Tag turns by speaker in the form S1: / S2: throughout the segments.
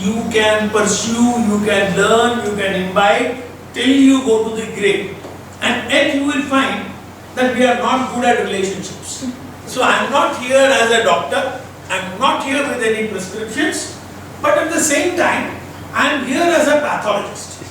S1: you can pursue, you can learn, you can imbibe till you go to the grave. And yet you will find that we are not good at relationships. So I am not here as a doctor, I am not here with any prescriptions, but at the same time, I am here as a pathologist.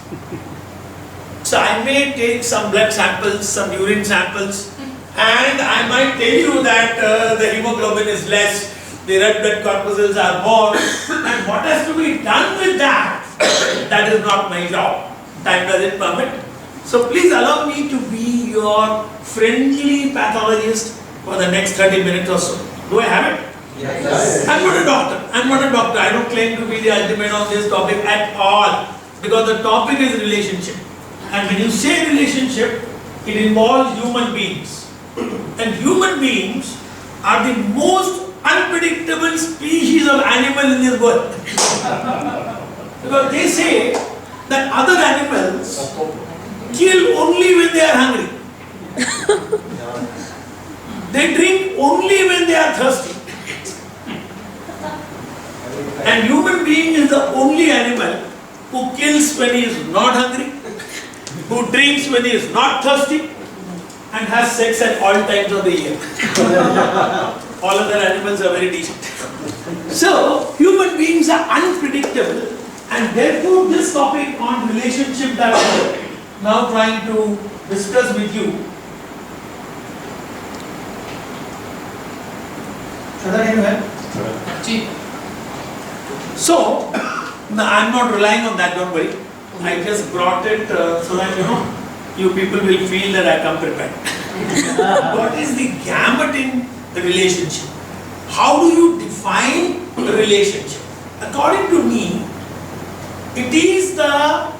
S1: So I may take some blood samples, some urine samples, and I might tell you that the hemoglobin is less, the red blood corpuscles are more, and what has to be done with that, that is not my job. Time doesn't permit. So please allow me to be your friendly pathologist for the next 30 minutes or so. Do I have it?
S2: Yes.
S1: I'm not a doctor. I'm not a doctor. I don't claim to be the ultimate on this topic at all. Because the topic is relationship. And when you say relationship, it involves human beings. And human beings are the most unpredictable species of animal in this world. Because they say that other animals kill only when they are hungry. They drink only when they are thirsty. And human being is the only animal who kills when he is not hungry, who drinks when he is not thirsty, and has sex at all times of the year. All other animals are very decent. So, human beings are unpredictable, and therefore this topic on relationship that I am now trying to discuss with you. So, I am not relying on that, don't worry. I just brought it so that you people will feel that I come prepared. What is the gamut in the relationship? How do you define the relationship? According to me, it is the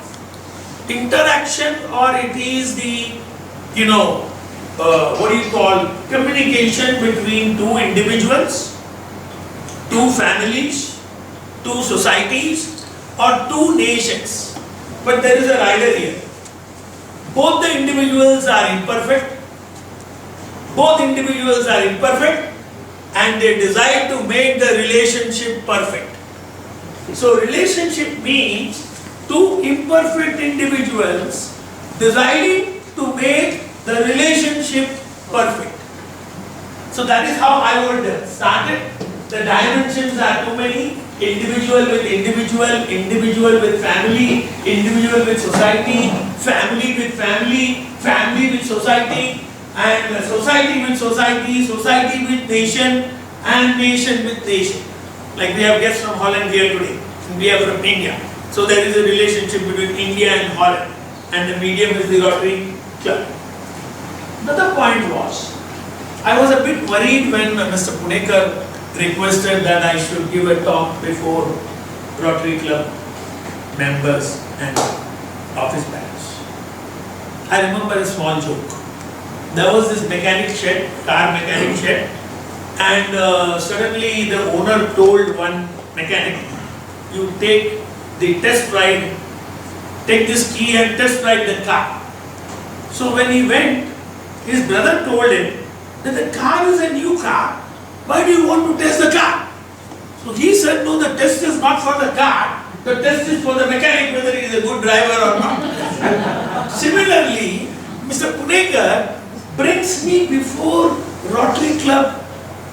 S1: interaction, or it is the, what do you call, communication between two individuals, two families, two societies, or two nations. But there is a rider here. Both the individuals are imperfect. Both individuals are imperfect, and they desire to make the relationship perfect. So relationship means two imperfect individuals deciding to make the relationship perfect. So that is how I would start it. The dimensions are too many. Individual with individual, individual with family, individual with society, family with family, family with society, and society with society, society with nation, and nation with nation. Like we have guests from Holland here today, and we are from India. So there is a relationship between India and Holland, and the medium is the Rotary Club. Another point was, I was a bit worried when Mr. Punekar requested that I should give a talk before Rotary Club members and office bearers. I remember a small joke. There was this mechanic shed, car mechanic shed, and suddenly the owner told one mechanic, you take the test ride, take this key and test ride the car. So when he went, his brother told him that the car is a new car. Why do you want to test the car? So he said, no, the test is not for the car. The test is for the mechanic, whether he is a good driver or not. Similarly, Mr. Punekar brings me before Rotary Club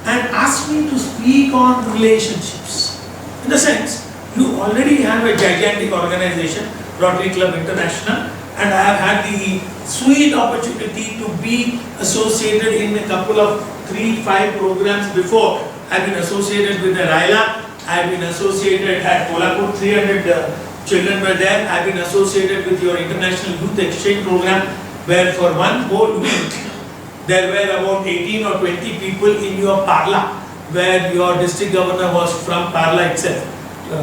S1: and asks me to speak on relationships. In the sense, you already have a gigantic organization, Rotary Club International, and I have had the sweet opportunity to be associated in a couple of 3-5 programs before. I have been associated with the Raila, I have been associated at Kolhapur, 300 children were there. I have been associated with your International Youth Exchange Program, where for one whole week there were about 18 or 20 people in your Parla, where your district governor was from Parla itself,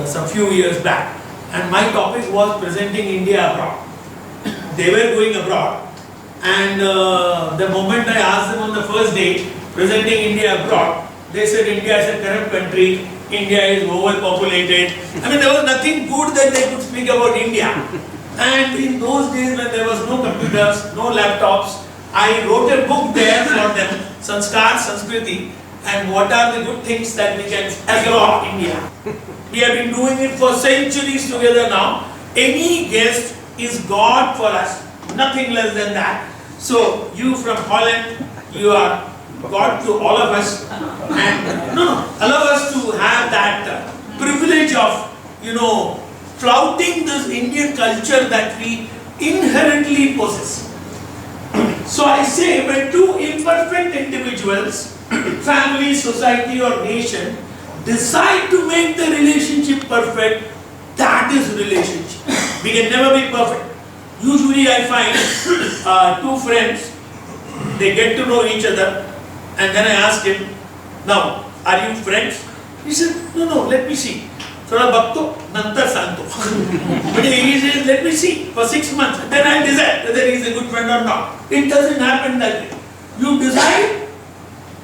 S1: some few years back. And my topic was presenting India abroad. They were going abroad, and the moment I asked them on the first day, presenting India abroad, they said India is a corrupt country, India is overpopulated. I mean, there was nothing good that they could speak about India. And in those days when there was no computers, no laptops, I wrote a book there for them, Sanskar Sanskriti, and what are the good things that we can across India. We have been doing it for centuries together now. Any guest is God for us, nothing less than that. So you from Holland, you are God to all of us, and allow us to have that privilege of, flouting this Indian culture that we inherently possess. So I say, when two imperfect individuals, family, society or nation, decide to make the relationship perfect, that is relationship. We can never be perfect. Usually I find two friends, they get to know each other, and then I ask him, now, are you friends? He said, no, let me see. Thoda bhakto, nantar santo. But he says, let me see for 6 months, then I'll decide whether he is a good friend or not. It doesn't happen that way. You decide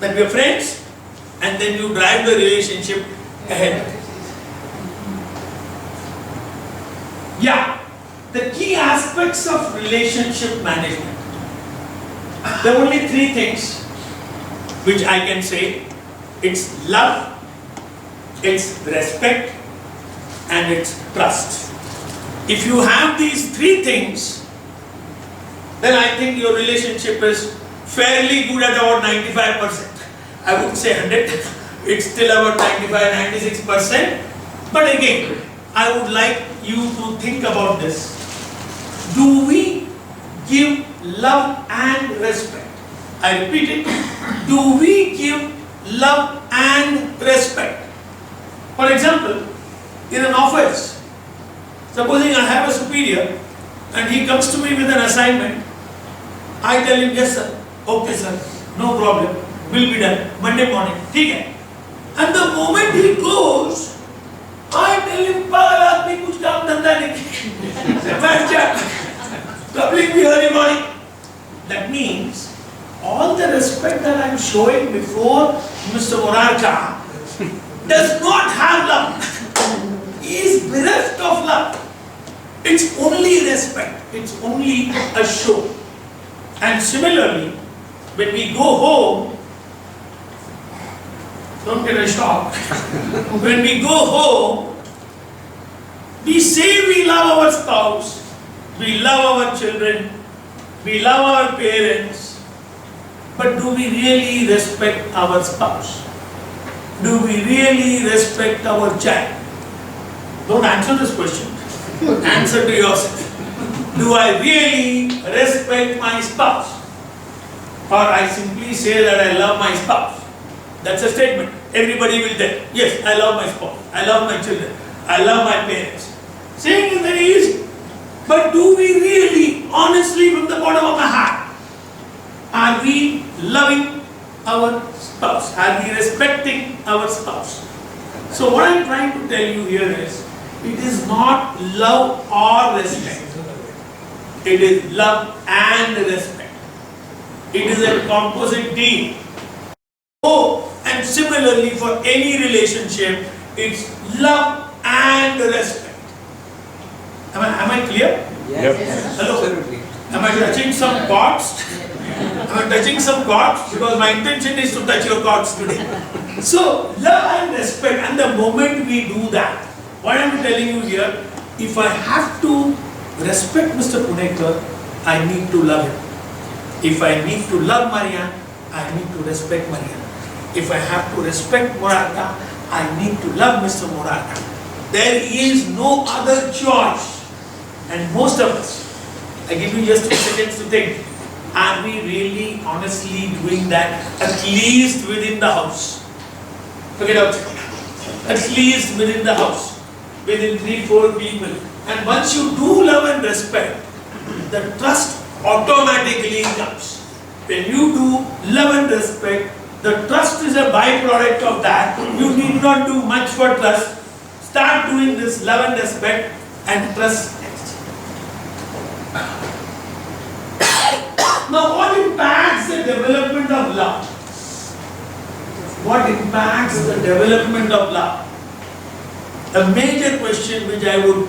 S1: that we are friends, and then you drive the relationship ahead. Yeah, the key aspects of relationship management. There are only 3 things which I can say. It's love, it's respect, and it's trust. If you have these 3 things, then I think your relationship is fairly good at about 95%. I would say 100. It's still about 95-96%. But again, I would like you to think about this. Do we give love and respect? I repeat it. Do we give love and respect? For example, in an office, supposing I have a superior and he comes to me with an assignment, I tell him, yes sir, okay sir, no problem, will be done, Monday morning, okay. And the moment he goes, I tell him, pagal aadmi kuch kaam dhanda nahi, baith ja, troubling me early morning. That means, all the respect that I am showing before Mr. Morarka does not have love. He is bereft of love. It's only respect. It's only a show. And similarly, when we go home, don't get a shock. When we go home, we say we love our spouse, we love our children, we love our parents, but do we really respect our spouse? Do we really respect our child? Don't answer this question. Answer to yourself. Do I really respect my spouse? Or I simply say that I love my spouse? That's a statement. Everybody will tell, yes, I love my spouse, I love my children, I love my parents. Saying is very easy. But do we really, honestly, from the bottom of my heart, are we loving our spouse? Are we respecting our spouse? So what I am trying to tell you here is, it is not love or respect. It is love and respect. It is a composite deal. Oh, and similarly for any relationship, it's love and respect. Am I clear?
S2: Yes.
S1: Hello?
S2: Absolutely.
S1: Am I touching some chords? Am I touching some chords? Because my intention is to touch your chords today. So, love and respect, and the moment we do that, what I am telling you here, if I have to respect Mr. Punekar, I need to love him. If I need to love Marianne, I need to respect Marianne. If I have to respect Morarka, I need to love Mr. Morarka. There is no other choice. And most of us, I give you just 2 seconds to think, are we really honestly doing that at least within the house? Forget outside. At least within the house. Within 3-4 people. And once you do love and respect, the trust automatically comes. When you do love and respect, the trust is a byproduct of that. You need not do much for trust. Start doing this love and respect, and trust next. Now what impacts the development of love? What impacts the development of love? A major question which I would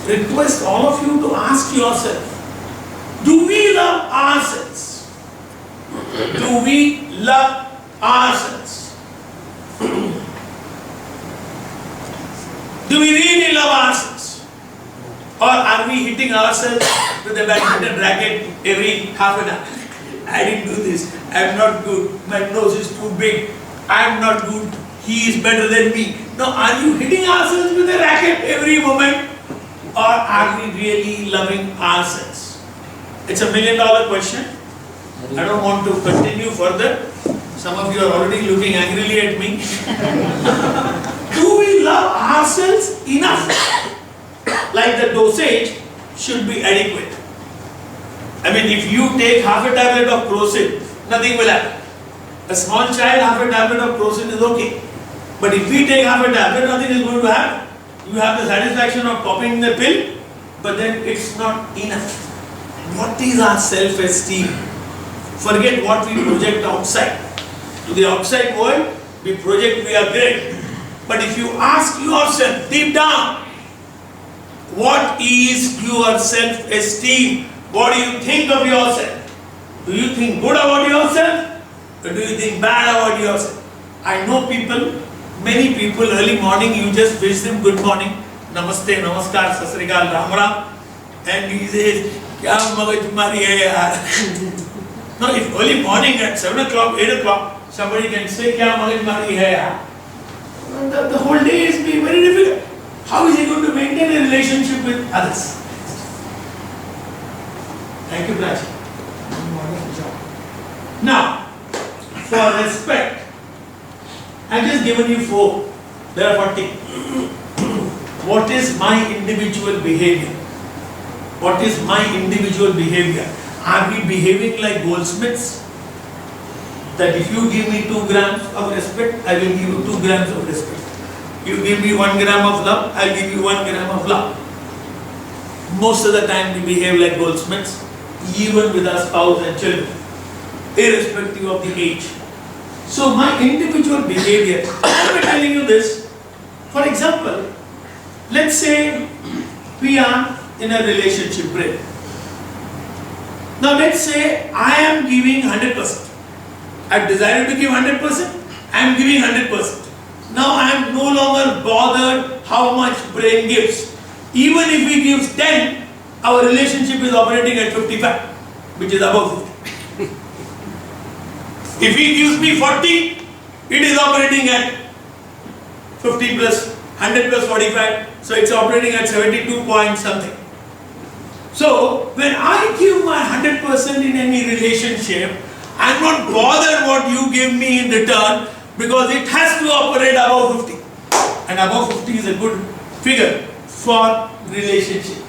S1: request all of you to ask yourself. Do we love ourselves? Do we love ourselves? Do we really love ourselves? Or are we hitting ourselves with a badminton racket every half an hour? I didn't do this. I'm not good. My nose is too big. I'm not good. He is better than me. Now, are you hitting ourselves with a racket every moment? Or are we really loving ourselves? It's a $1 million question. I don't want to continue further. Some of you are already looking angrily at me. Do we love ourselves enough? Like the dosage should be adequate. I mean, if you take half a tablet of Crocin, nothing will happen. A small child, half a tablet of Crocin is okay. But if we take half a tablet, nothing is going to happen. You have the satisfaction of popping the pill, but then it's not enough. What is our self-esteem? Forget what we project outside. To the outside world, we project we are great. But if you ask yourself deep down, what is your self-esteem? What do you think of yourself? Do you think good about yourself? Or do you think bad about yourself? I know people, many people, early morning you just wish them good morning. Namaste, namaskar, sasrikal, ram ram. And he says, kya magaj tumhari hai yaar? Now if early morning at 7 o'clock, 8 o'clock, somebody can say, kya magaj tumhari hai yaar? The whole day is being very difficult. How is he going to maintain a relationship with others? Thank you, Prachi. Now, for respect, I've just given you 4. There are 40. What is my individual behavior? What is my individual behavior? Are we behaving like goldsmiths? That if you give me 2 grams of respect, I will give you 2 grams of respect. You give me 1 gram of love, I'll give you 1 gram of love. Most of the time we behave like goldsmiths, even with our spouse and children, irrespective of the age. So my individual behavior, I'm telling you this. For example, let's say we are in a relationship break. Now let's say I am giving 100%. I've decided to give 100%, I am giving 100%. Now I am no longer bothered how much brain gives. Even if he gives 10, our relationship is operating at 55, which is above 50. If he gives me 40, it is operating at 50 plus 100 plus 45, so it's operating at 72 point something. So when I give my 100% in any relationship, I'm not bothered what you give me in return, because it has to operate above 50. And above 50 is a good figure for relationship.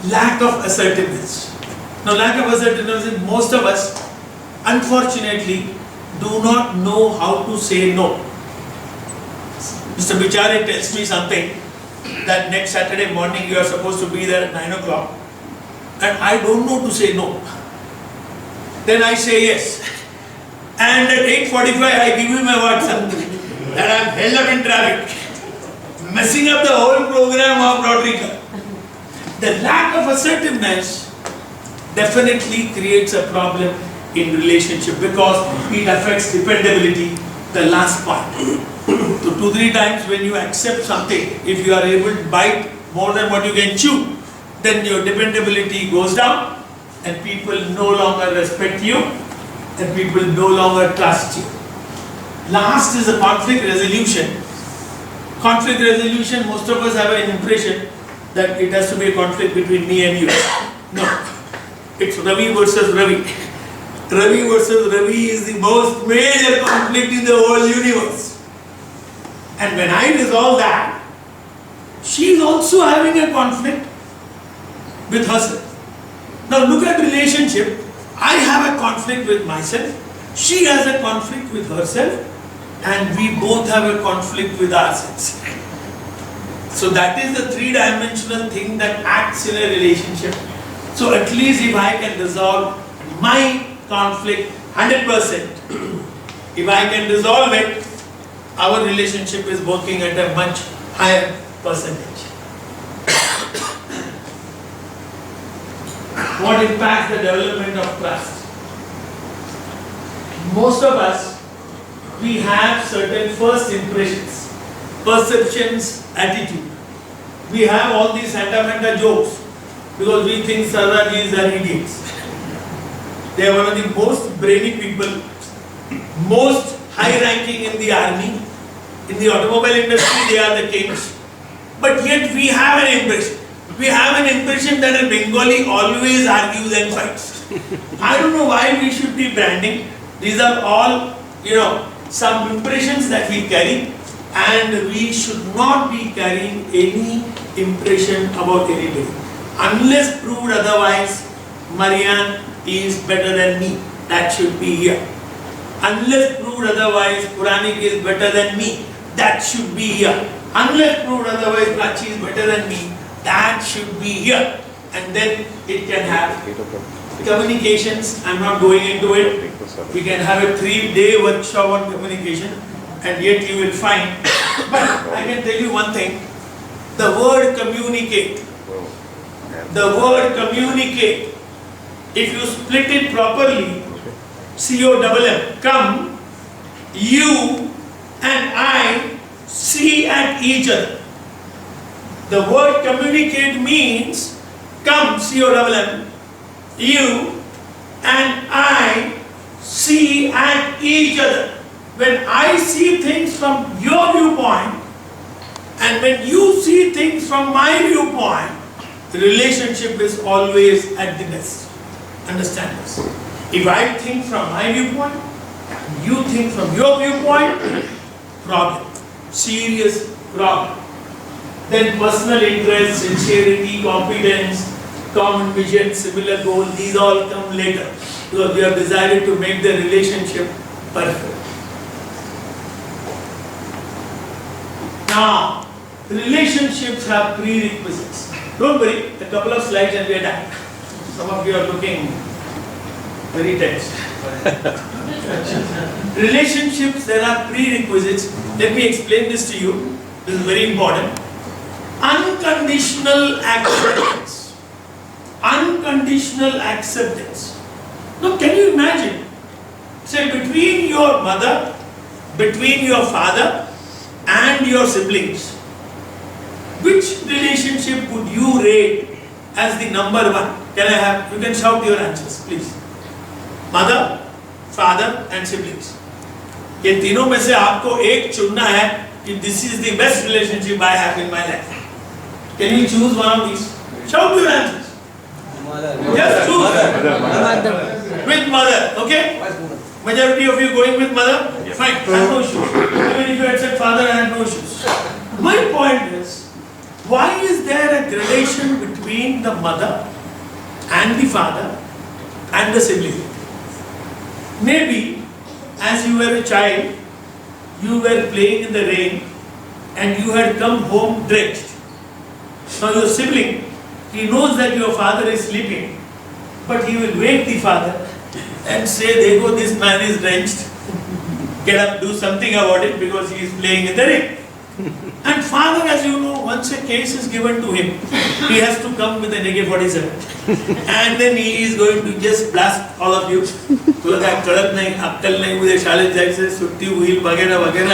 S1: Lack of assertiveness. Now lack of assertiveness is most of us, unfortunately, do not know how to say no. Mr. Bichare tells me something that next Saturday morning you are supposed to be there at 9 o'clock, and I don't know to say no. Then I say yes. And at 8:45 I give him a WhatsApp that I am held up in traffic, messing up the whole program of Rotary Club. The lack of assertiveness definitely creates a problem in relationship, because it affects dependability, the last part. So 2-3 times when you accept something, if you are able to bite more than what you can chew, then your dependability goes down and people no longer respect you and people no longer trust you. Last is the conflict resolution. Conflict resolution, most of us have an impression that it has to be a conflict between me and you. No, it's Ravi versus Ravi. Ravi versus Ravi is the most major conflict in the whole universe. And when I resolve that, she is also having a conflict with herself. Now look at relationship. I have a conflict with myself, she has a conflict with herself, and we both have a conflict with ourselves. So that is the 3-dimensional thing that acts in a relationship. So at least if I can resolve my conflict 100%, if I can resolve it, our relationship is working at a much higher percentage. What impacts the development of trust? Most of us, we have certain first impressions, perceptions, attitude. we have all these sentimental jokes because we think Sardarjis are idiots. They are one of the most brainy people, most high ranking in the army, in the automobile industry they are the kings. But yet we have an impression. We have an impression that a Bengali always argues and fights. I don't know why we should be branding. These are all, some impressions that we carry, and we should not be carrying any impression about anybody. Unless proved otherwise, Marianne is better than me. That should be here. Unless proved otherwise, Puranik is better than me. That should be here. Unless proved otherwise, Prachi is better than me. That should be here. And then it can have communications. I'm not going into it. We can have a 3-day workshop on communication, and yet you will find. But I can tell you one thing. The word communicate. The word communicate. If you split it properly, C-O-M-M, come, you and I see at each other. The word communicate means come, C-O-M-M, you and I see at each other. When I see things from your viewpoint and when you see things from my viewpoint, the relationship is always at the best. Understand this. If I think from my viewpoint, you think from your viewpoint, problem. Serious problem. Then personal interest, sincerity, competence, common vision, similar goal, these all come later. Because we have decided to make the relationship perfect. Now, relationships have prerequisites. Don't worry, a couple of slides and we are done. Some of you are looking very tense. Relationships, there are prerequisites. Let me explain this to you. This is very important. Unconditional acceptance. Unconditional acceptance. Now, can you imagine? Say, between your mother, between your father, and your siblings, which relationship would you rate as the number one? Can I have, you can shout your answers, please. Mother, father and siblings. ये तीनों में से आपको एक चुनना है कि this is the best relationship I have in my life. Can you choose one of these? Shout your answers. Mother. Just choose. Mother. With mother, okay? Majority of you going with mother? Yes. Fine, I have no issues. Even if you had said father, I have no issues. My point is, why is there a gradation between the mother and the father and the sibling? Maybe as you were a child, you were playing in the rain and you had come home drenched. Now your sibling, he knows that your father is sleeping, but he will wake the father and say, "Dekho, this man is drenched. Get up, do something about it because he is playing in the rain." And father, as you know, once a case is given to him, he has to come with an AK-47. And then he is going to just blast all of you.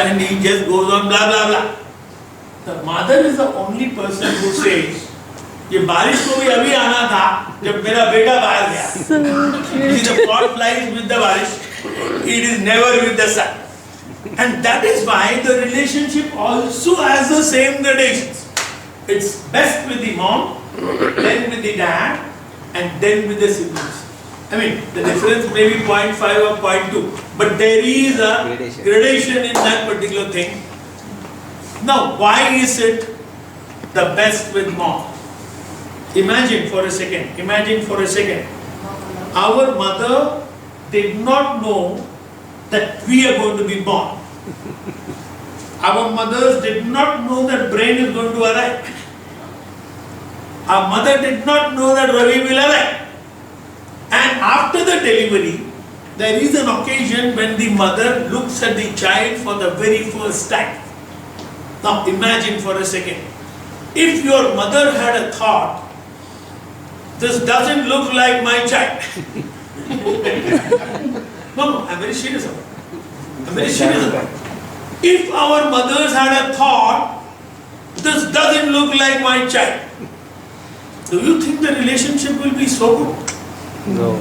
S1: And he just goes on blah blah blah. The mother is the only person who says, ये बारिश को भी अभी आना था जब मेरा बेटा बाहर गया. The pot flies with the बारिश. It is never with the sun. And that is why the relationship also has the same gradations. It's best with the mom, then with the dad, and then with the siblings. I mean, the difference may be 0.5 or 0.2, but there is a gradation in that particular thing. Now, why is it the best with mom? Imagine for a second, our mother did not know that we are going to be born. Our mothers did not know that brain is going to arrive. Our mother did not know that Ravi will arrive. And after the delivery, there is an occasion when the mother looks at the child for the very first time. Now imagine for a second, if your mother had a thought, this doesn't look like my child. No, I'm very serious about it. If our mothers had a thought, this doesn't look like my child. Do you think the relationship will be so good?
S2: No.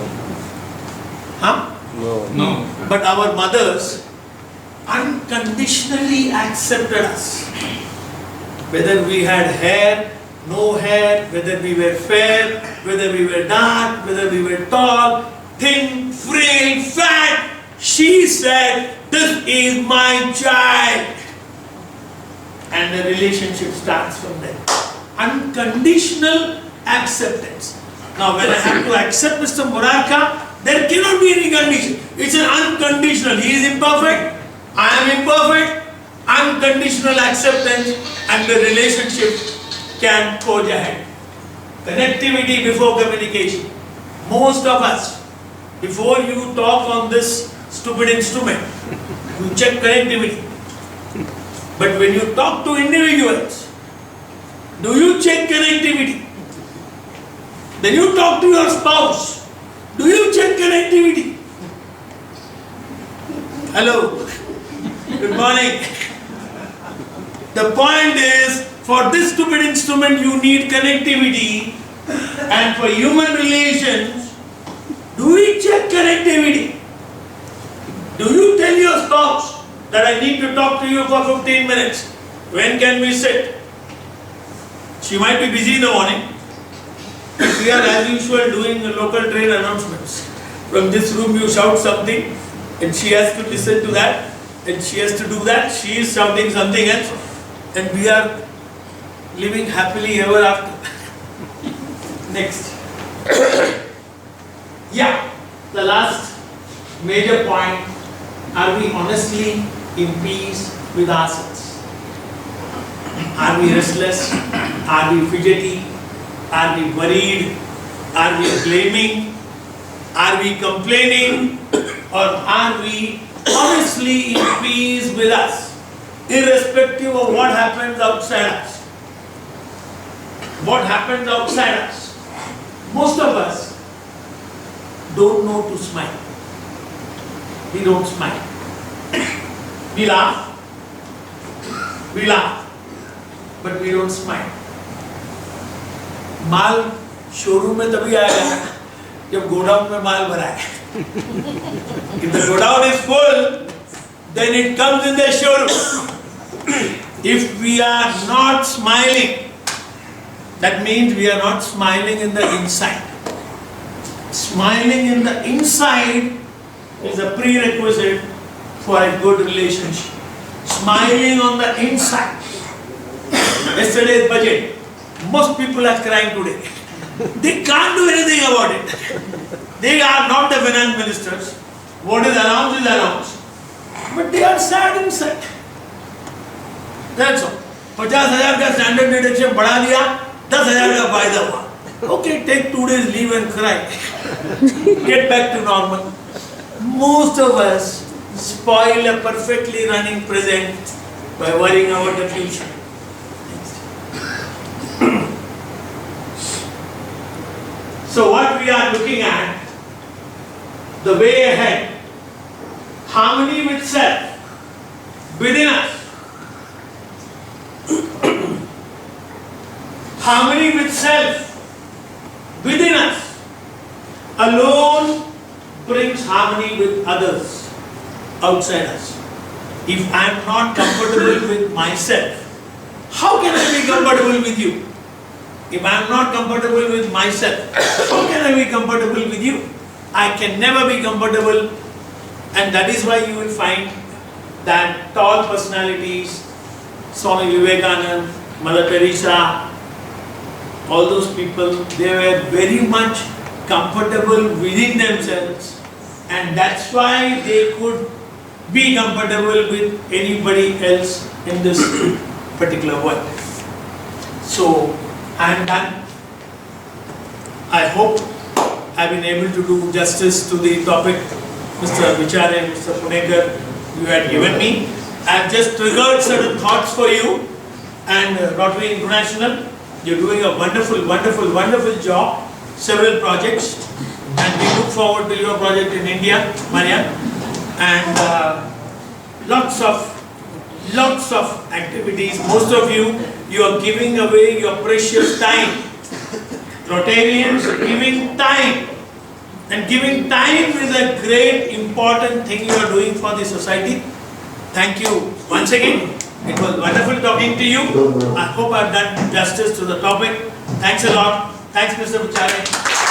S1: Huh?
S2: No.
S3: No.
S1: But our mothers unconditionally accepted us. Whether we had hair, no hair, whether we were fair, whether we were dark, whether we were tall, thin, frail, fat, she said, this is my child. And the relationship starts from there. Unconditional acceptance. Now when I have to accept Mr. Murarka, there cannot be any condition. It's an unconditional. He is imperfect, I am imperfect. Unconditional acceptance and the relationship can forge ahead. Connectivity before communication. Most of us, before you talk on this stupid instrument, you check connectivity. But when you talk to individuals, do you check connectivity? Then you talk to your spouse. Do you check connectivity? Hello. Good morning. The point is, for this stupid instrument you need connectivity, and for human relations, do we check connectivity? Do you tell your spouse that I need to talk to you for 15 minutes? When can we sit? She might be busy in the morning. We are as usual doing the local train announcements. From this room you shout something and she has to listen to that and she has to do that. She is shouting something else and we are living happily ever after. Next. Yeah, the last major point. Are we honestly in peace with ourselves? Are we restless? Are we fidgety? Are we worried? Are we blaming? Are we complaining? Or are we honestly in peace with us, irrespective of what happens outside us? What happens outside us? Most of us don't know to smile. We don't smile. We laugh, but we don't smile. Mall showroom में तभी आएगा जब godown में माल भरा है. If the godown is full, then it comes in the showroom. If we are not smiling, that means we are not smiling in the inside. Smiling in the inside is a prerequisite for a good relationship. Smiling on the inside. Yesterday's budget. Most people are crying today. They can't do anything about it. They are not the finance ministers. What is announced is announced. But they are sad inside. That's all. 50,000 का standard deduction बढ़ा दिया, 10,000 का फायदा हुआ. Okay, take 2 days leave and cry. Get back to normal. Most of us spoil a perfectly running present by worrying about the future. So what we are looking at, the way ahead, harmony with self, within us. Harmony with self, within us, alone brings harmony with others, outside us. If I am not comfortable with myself, how can I be comfortable with you? If I am not comfortable with myself, how can I be comfortable with you? I can never be comfortable, and that is why you will find that tall personalities, Swami Vivekananda, Mother Teresa, all those people, they were very much comfortable within themselves, and that's why they could be comfortable with anybody else in this particular world. So, I am done. I hope I have been able to do justice to the topic, Mr. Vichare, Mr. Punekar, you had given me. I have just triggered certain thoughts for you, and Rotary International, you are doing a wonderful, wonderful, wonderful job, several projects, and we look forward to your project in India, Maria, and lots of lots of activities. Most of you, you are giving away your precious time. Rotarians giving time. And giving time is a great important thing you are doing for the society. Thank you once again. It was wonderful talking to you. I hope I've done justice to the topic. Thanks a lot. Thanks, Mr. Buchare.